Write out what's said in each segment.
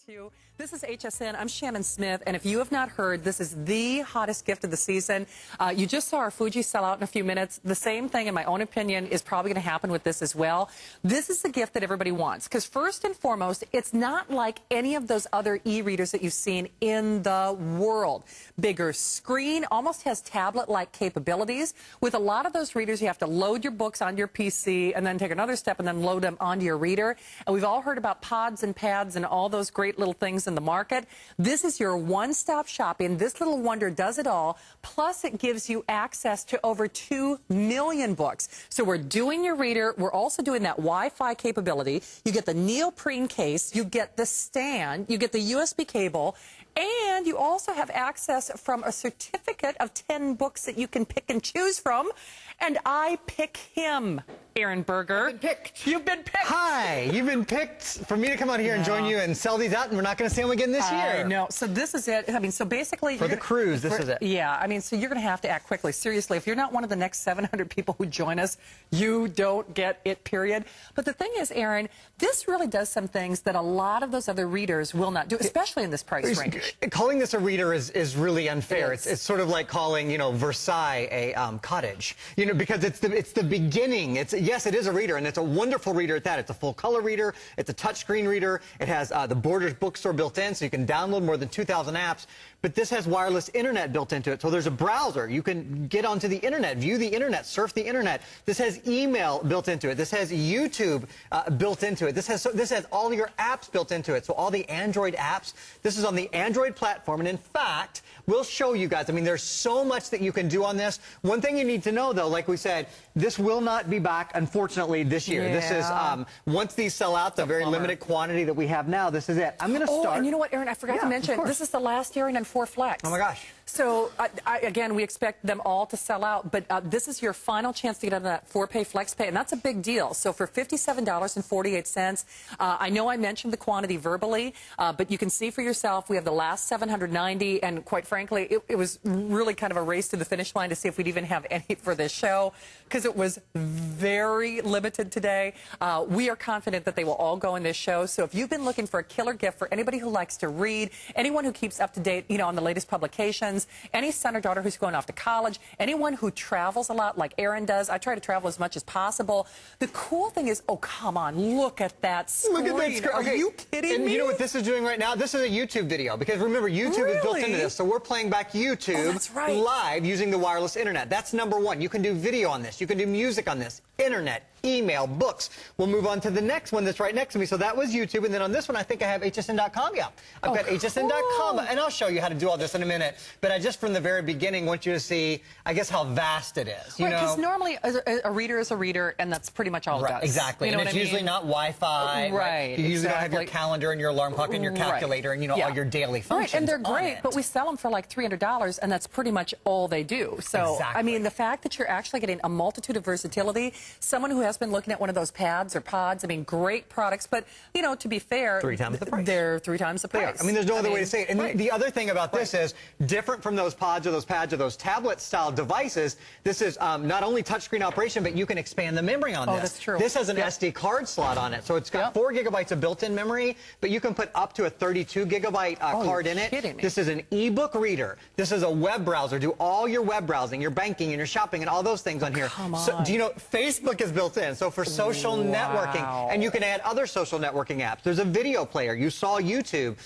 Too. This is HSN. I'm Shannon Smith, and if you have not heard, this is the hottest gift of the season. You just saw our Fuji sell out in a few minutes. The same thing, in my own opinion, is probably going to happen with this as well. This is the gift that everybody wants, because first and foremost, it's not like any of those other e-readers that you've seen in the world. Bigger screen, almost has tablet-like capabilities. With a lot of those readers, you have to load your books onto your PC and then take another step and then load them onto your reader. And we've all heard about pods and pads and all those great little things in the market. This is your one-stop shopping. This little wonder does it all. Plus, it gives you access to over 2 million books. So we're doing your reader. We're also doing that Wi-Fi capability. You get the neoprene case. You get the stand. You get the USB cable. And you also have access from a certificate of 10 books that you can pick and choose from. And I pick him, Aaron Berger. I've been picked. You've been picked. Hi. You've been picked for me to come out here and join you and sell these out, and we're not going to see them again this year. No. So this is it. I mean, so basically... For the cruise, this is it. Yeah. I mean, so you're going to have to act quickly. Seriously, if you're not one of the next 700 people who join us, you don't get it, period. But the thing is, Aaron, this really does some things that a lot of those other readers will not do, especially in this price range. Calling this a reader is really unfair. It's sort of like calling, you know, Versailles a cottage, you know, because it's the beginning. Yes, it is a reader, and it's a wonderful reader at that. It's a full color reader. It's a touchscreen reader. It has the Borders bookstore built in, so you can download more than 2,000 apps. But this has wireless internet built into it. So there's a browser. You can get onto the internet, view the internet, surf the internet. This has email built into it. This has YouTube built into it. This has all your apps built into it. So all the Android apps, this is on the Android platform. And in fact, we'll show you guys. I mean, there's so much that you can do on this. One thing you need to know, though, like we said, this will not be back, unfortunately, this year. Yeah. This is, once these sell out, the very limited quantity that we have now, this is it. I'm going to start. Oh, and you know what, Aaron, I forgot to mention, this is the last airing on 4 Flex. Oh, my gosh. So, again, we expect them all to sell out, but this is your final chance to get on that 4-pay FlexPay, and that's a big deal. So for $57.48, I know I mentioned the quantity verbally, but you can see for yourself, we have the last 790, and quite frankly, it was really kind of a race to the finish line to see if we'd even have any for this show, because it was very limited today. We are confident that they will all go in this show, so if you've been looking for a killer gift for anybody who likes to read, anyone who keeps up to date, you know, on the latest publications, any son or daughter who's going off to college, anyone who travels a lot like Aaron does. I try to travel as much as possible. The cool thing is, oh, come on, look at that screen. Look at that screen. Are you kidding me? And you know what this is doing right now? This is a YouTube video, because remember, YouTube is built into this. So we're playing back YouTube live using the wireless internet. That's number one. You can do video on this. You can do music on this. Internet, email, books. We'll move on to the next one that's right next to me. So that was YouTube. And then on this one, I think I have HSN.com. Yeah, I've got HSN.com. And I'll show you how to do all this in a minute. But I just from the very beginning want you to see, I guess, how vast it is. You know? Because normally a reader is a reader, and that's pretty much all it does. Exactly. You know and it's usually not Wi-Fi. Right. You usually don't have your calendar and your alarm clock and your calculator and, you know, all your daily functions. Right, and they're great, but we sell them for like $300, and that's pretty much all they do. So, I mean, the fact that you're actually getting a multitude of versatility, someone who has been looking at one of those pads or pods, I mean, great products, but, you know, to be fair, 3 times the price. They're 3 times the price. I mean, there's no other way to say it. And the other thing about this is, different from those pods or those pads or those tablet-style devices, this is not only touchscreen operation, but you can expand the memory on this. Oh, that's true. This has an SD card slot on it, so it's got 4 gigabytes of built-in memory, but you can put up to a 32 gigabyte card in it. Kidding me. This is an ebook reader. This is a web browser. Do all your web browsing, your banking, and your shopping, and all those things on here. Come on. So, do you know Facebook is built in? So for social networking, and you can add other social networking apps. There's a video player. You saw YouTube.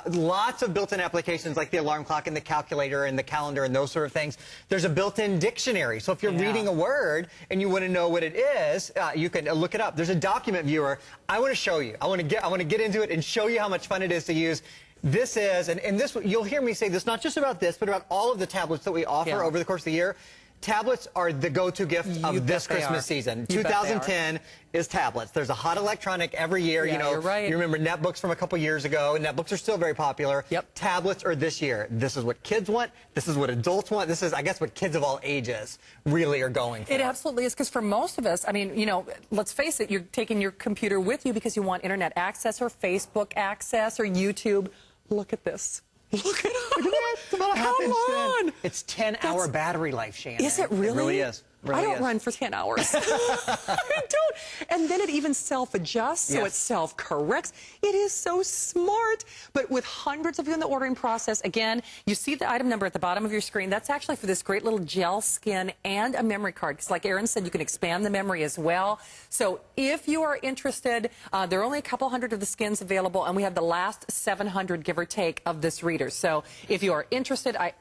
Lots of built-in applications like the alarm clock and the calculator and the calendar and those sort of things. There's a built-in dictionary. So if you're reading a word and you want to know what it is, you can look it up. There's a document viewer. I want to show you. I want to get into it and show you how much fun it is to use. This is, and this, you'll hear me say this, not just about this, but about all of the tablets that we offer over the course of the year. Tablets are the go-to gift of this Christmas season. 2010 is tablets. There's a hot electronic every year. You know, you remember netbooks from a couple years ago, and netbooks are still very popular. Tablets are this year. This is what kids want. This is what adults want. This is, I guess, what kids of all ages really are going for. It absolutely is, because for most of us, I mean, you know, let's face it, you're taking your computer with you because you want internet access or Facebook access or YouTube. Look at this. Look at it. Look at that. It's about a half-inch thin. Come on. It's 10-hour battery life, Shannon. Is it really? It really is. Really I don't is. run for 10 hours. I don't. And then it even self-adjusts, so Yes. it self-corrects. It is so smart. But with hundreds of you in the ordering process, again, you see the item number at the bottom of your screen. That's actually for this great little gel skin and a memory card. Because like Erin said, you can expand the memory as well. So if you are interested, there are only a couple hundred of the skins available, and we have the last 700, give or take, of this reader. So if you are interested, I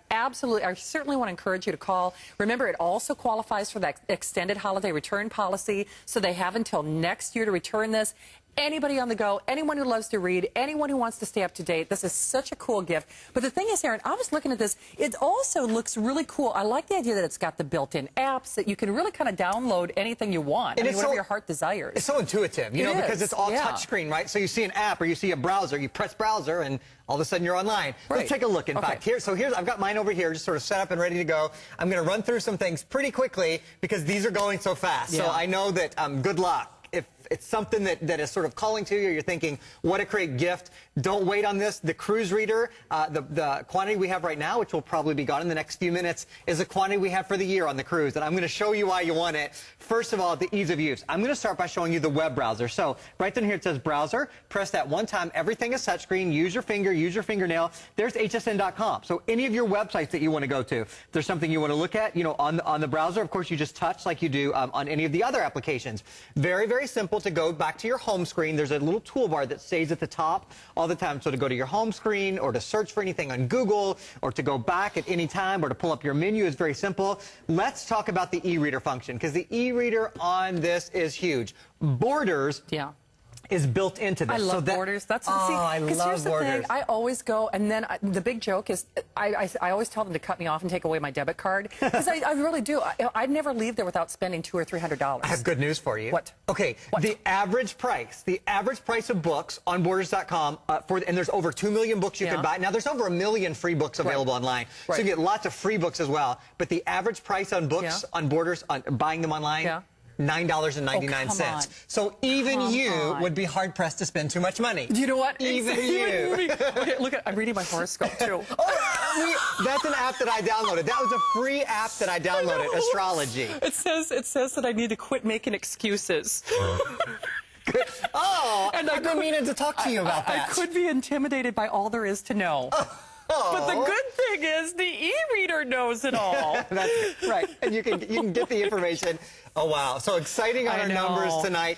certainly want to encourage you to call. Remember, it also qualifies for that extended holiday return policy, so they have until next year to return this. Anybody on the go, anyone who loves to read, anyone who wants to stay up to date, this is such a cool gift. But the thing is, Erin, I was looking at this, it also looks really cool. I like the idea that it's got the built-in apps, that you can really kind of download anything you want, and whatever your heart desires. It's so intuitive, you know, because it's all yeah. touchscreen, right? So you see an app or you see a browser, you press browser, and all of a sudden you're online. Right. Let's take a look, in fact. Here's I've got mine over here, just sort of set up and ready to go. I'm going to run through some things pretty quickly because these are going so fast. Yeah. So I know that good luck. If it's something that is sort of calling to you, you're thinking, what a great gift, don't wait on this. The Cruz reader, the quantity we have right now, which will probably be gone in the next few minutes, is the quantity we have for the year on the Cruz. And I'm going to show you why you want it. First of all, the ease of use. I'm going to start by showing you the web browser. So right down here it says browser. Press that one time. Everything is touchscreen. Use your finger, use your fingernail. There's hsn.com. So any of your websites that you want to go to, if there's something you want to look at, you know, on the browser, of course, you just touch like you do on any of the other applications. Very, very simple to go back to your home screen. There's a little toolbar that stays at the top all the time. So to go to your home screen or to search for anything on Google or to go back at any time or to pull up your menu is very simple. Let's talk about the e-reader function, because the e-reader on this is huge. Borders. Yeah. Is built into this. I love Borders. That's I love here's the Borders. thing. I always go, and then the big joke is I always tell them to cut me off and take away my debit card, because I really do. I'd never leave there without spending $200 or $300. I have good news for you. What? Okay, What? the average price of books on Borders.com, and there's over 2 million books you can buy. Now, there's over 1 million free books available online, so you get lots of free books as well. But the average price on books on Borders, buying them online, $9.99. Oh, so even you would be hard-pressed to spend too much money. You know what? Even you. Okay, look, I'm reading my horoscope, too. That's an app that I downloaded. That was a free app that I downloaded, Astrology. It says that I need to quit making excuses. Oh, and I've been meaning to talk to you about that. I could be intimidated by all there is to know. But the good thing is the e-reader knows it all. That's right. And you can get the information. Oh, wow. So exciting on our numbers tonight.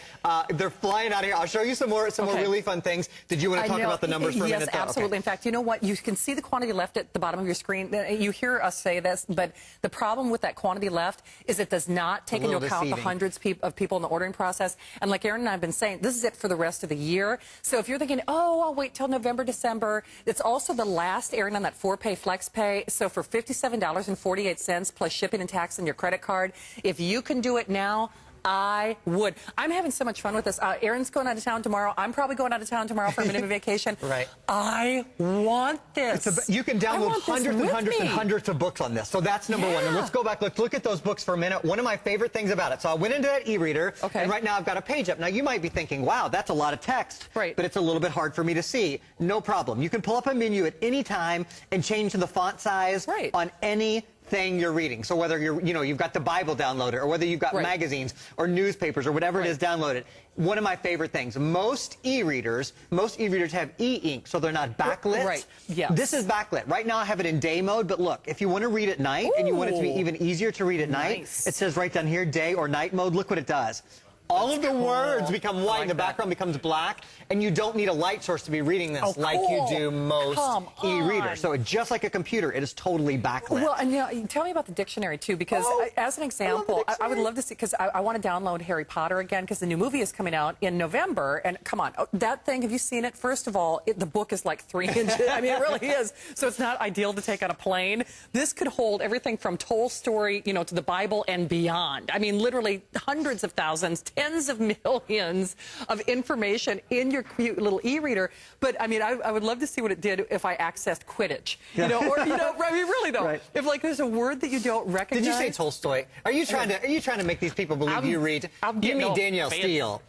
They're flying out of here. I'll show you some more really fun things. Did you want to talk about the numbers for a minute? Yes, absolutely. In fact, you know what? You can see the quantity left at the bottom of your screen. You hear us say this, but the problem with that quantity left is it does not take into account the hundreds of people in the ordering process. And like Erin and I have been saying, this is it for the rest of the year. So if you're thinking, oh, I'll wait till November, December, it's also the last, Erin, on that 4-pay flex pay. So for $57.48 plus shipping and tax on your credit card, if you can do it now, I would. I'm having so much fun with this. Erin's going out of town tomorrow. I'm probably going out of town tomorrow for a mini vacation. Right. I want this. You can download hundreds and hundreds and hundreds of books on this. So that's number one. And let's go back. Look at those books for a minute. One of my favorite things about it. So I went into that e-reader, and right now I've got a page up. Now you might be thinking, wow, that's a lot of text. Right. But it's a little bit hard for me to see. No problem. You can pull up a menu at any time and change the font size on any thing you're reading. So whether you've got the Bible downloaded, or whether you've got magazines or newspapers or whatever it is downloaded. One of my favorite things, most e-readers have e-ink, so they're not backlit. Right. Yes. This is backlit. Right now I have it in day mode, but look, if you want to read at night and you want it to be even easier to read at night, it says right down here, day or night mode. Look what it does. All of the words become white, and the background becomes black, and you don't need a light source to be reading this like you do most e-readers. So just like a computer, it is totally backlit. Well, and tell me about the dictionary, too, because as an example, I would love to see, because I want to download Harry Potter again, because the new movie is coming out in November, and come on, that thing, have you seen it? First of all, the book is like 3 inches. I mean, it really is. So it's not ideal to take on a plane. This could hold everything from Tolstoy, to the Bible and beyond. I mean, literally hundreds of thousands, tens of millions of information in your cute little e-reader. But I mean, I would love to see what it did if I accessed Quidditch. I mean, really though, if like there's a word that you don't recognize. Did you say Tolstoy? Are you trying to make these people believe you read? You mean Danielle Steele?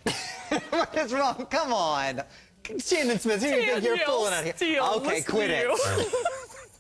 What is wrong? Come on, Shannon Smith. Who do you think you're fooling out here? Okay, Quidditch.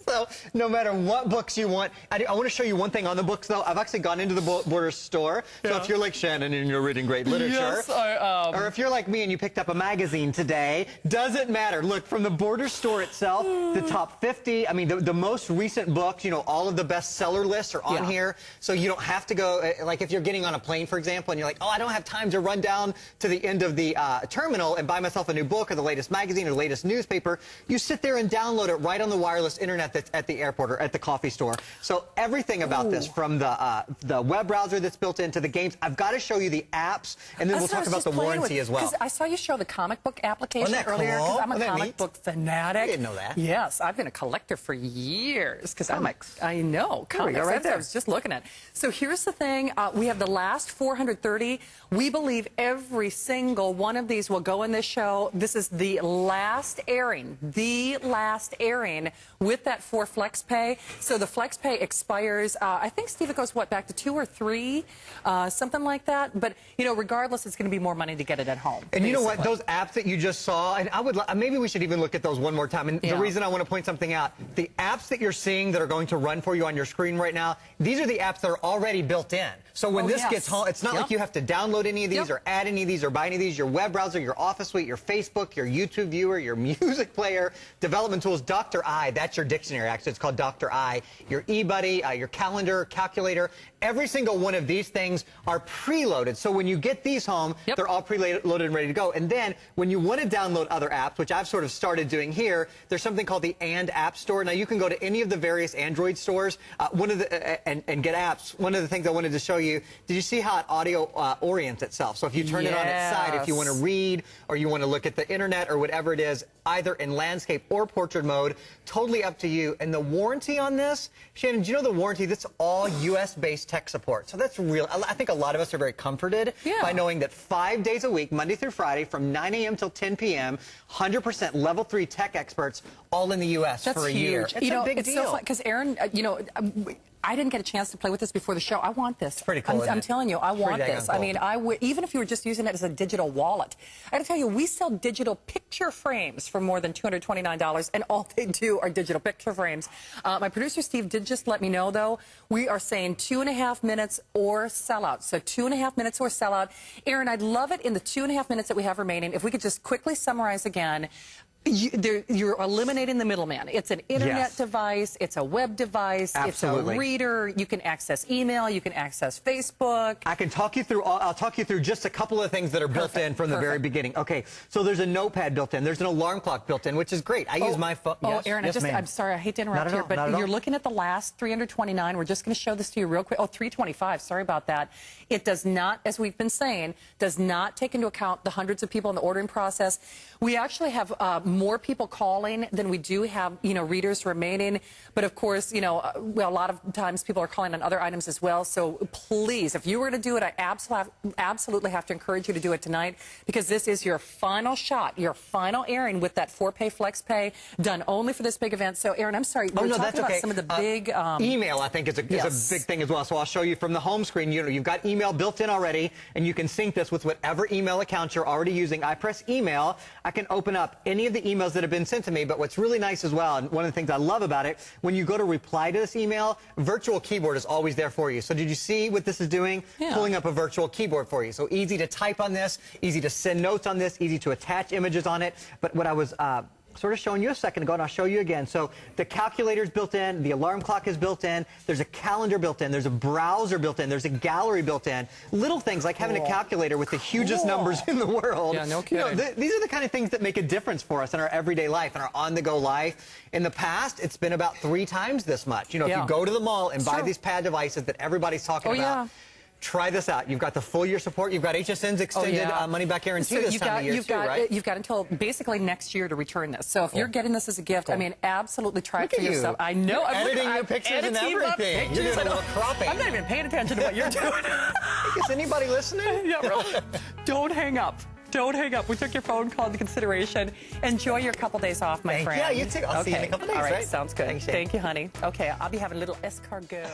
So no matter what books you want, I want to show you one thing on the books, though. I've actually gone into the Borders store. So if you're like Shannon and you're reading great literature, yes, I am. Or if you're like me and you picked up a magazine today, doesn't matter. Look, from the Borders store itself, the top 50, I mean, the most recent books, you know, all of the bestseller lists are on here. So you don't have to go, like if you're getting on a plane, for example, and you're like, oh, I don't have time to run down to the end of the terminal and buy myself a new book or the latest magazine or the latest newspaper. You sit there and download it right on the wireless internet that's at the airport or at the coffee store. So everything about this, from the web browser that's built into the games, I've got to show you the apps, and then we'll talk about the warranty as well. I saw you show the comic book application earlier, because I'm a comic book fanatic. I didn't know that. Yes, I've been a collector for years. Comics. I know, comics. Right there. I was just looking at. So here's the thing. We have the last 430. We believe every single one of these will go in this show. This is the last airing with that 4 Flex Pay. So the Flex Pay expires, I think, Steve, it goes, what, back to 2 or 3, something like that. But, you know, regardless, it's going to be more money to get it at home. And basically, you know what? Those apps that you just saw, and I would maybe we should even look at those one more time. And the reason I want to point something out, the apps that you're seeing that are going to run for you on your screen right now, these are the apps that are already built in. So when this gets home, it's not like you have to download any of these or add any of these or buy any of these. Your web browser, your Office Suite, your Facebook, your YouTube viewer, your music player, development tools, Dr. I, that's your dictionary, actually. It's called Dr. I. Your eBuddy, your calendar, calculator, every single one of these things are preloaded. So when you get these home, they're all preloaded and ready to go. And then when you want to download other apps, which I've sort of started doing here, there's something called the And App Store. Now you can go to any of the various Android stores and get apps. One of the things I wanted to show you, did you see how it audio orients itself? So if you turn it on its side, if you want to read or you want to look at the internet or whatever it is, either in landscape or portrait mode, totally up to you. And the warranty on this, Shannon, do you know the warranty? That's all US-based tech support. So that's real. I think a lot of us are very comforted by knowing that 5 days a week, Monday through Friday, from 9 a.m. till 10 p.m., 100% level 3 tech experts, all in the U.S. for a year. That's huge. It's a big it's deal. so fun, because Aaron, you know, I didn't get a chance to play with this before the show. I want this. It's pretty cool, I'm telling you, I want this. Cool. I mean, even if you were just using it as a digital wallet. I got to tell you, we sell digital picture frames for more than $229, and all they do are digital picture frames. My producer, Steve, did just let me know, though, we are saying 2.5 minutes or sellout. So 2.5 minutes or sellout. Aaron, I'd love it in the 2.5 minutes that we have remaining, if we could just quickly summarize again. You're eliminating the middleman. It's an internet device. It's a web device. Absolutely. It's a reader. You can access email. You can access Facebook. I can talk you through. I'll talk you through just a couple of things that are built in from the very beginning. Okay, so there's a notepad built in. There's an alarm clock built in, which is great. I use my phone. Oh, Aaron, I'm sorry. I hate to interrupt here, but you're looking at the last 329. We're just going to show this to you real quick. Oh, 325. Sorry about that. It does not, as we've been saying, does not take into account the hundreds of people in the ordering process. We actually have more people calling than we do have, you know, readers remaining. But of course, you know, well, a lot of times people are calling on other items as well. So please, if you were to do it, I absolutely have to encourage you to do it tonight, because this is your final shot, your final airing with that 4-Pay Flex Pay, done only for this big event. So, Aaron, I'm sorry. We're talking about some of the big email, I think, is a big thing as well. So I'll show you from the home screen. You know, you've got email built in already, and you can sync this with whatever email account you're already using. I press email. I can open up any of the emails that have been sent to me. But what's really nice as well, and one of the things I love about it, when you go to reply to this email, virtual keyboard is always there for you. So did you see what this is doing? Pulling up a virtual keyboard for you. So easy to type on this, easy to send notes on this, easy to attach images on it. But what I was sort of showing you a second ago, and I'll show you again. So the calculator is built in, the alarm clock is built in, there's a calendar built in, there's a browser built in, there's a gallery built in. Little things like having a calculator with the hugest numbers in the world. Yeah, no kidding. You know, these are the kind of things that make a difference for us in our everyday life and our on-the-go life. In the past, it's been about 3 times this much. You know, if you go to the mall and buy these pad devices that everybody's talking about, try this out. You've got the full year support. You've got HSN's extended money-back guarantee this time of year, too, right? You've got until basically next year to return this. So if you're getting this as a gift, I mean, absolutely try it for yourself. I know. I'm editing your pictures and everything. You're doing a little cropping. I'm not even paying attention to what you're doing. Is anybody listening? Yeah, really. Don't hang up. Don't hang up. We took your phone call into consideration. Enjoy your couple days off, my friend. Yeah, you too. I'll see you in a couple days, All right, right? sounds good. Thanks, Thank you, honey. Okay, I'll be having a little escargot.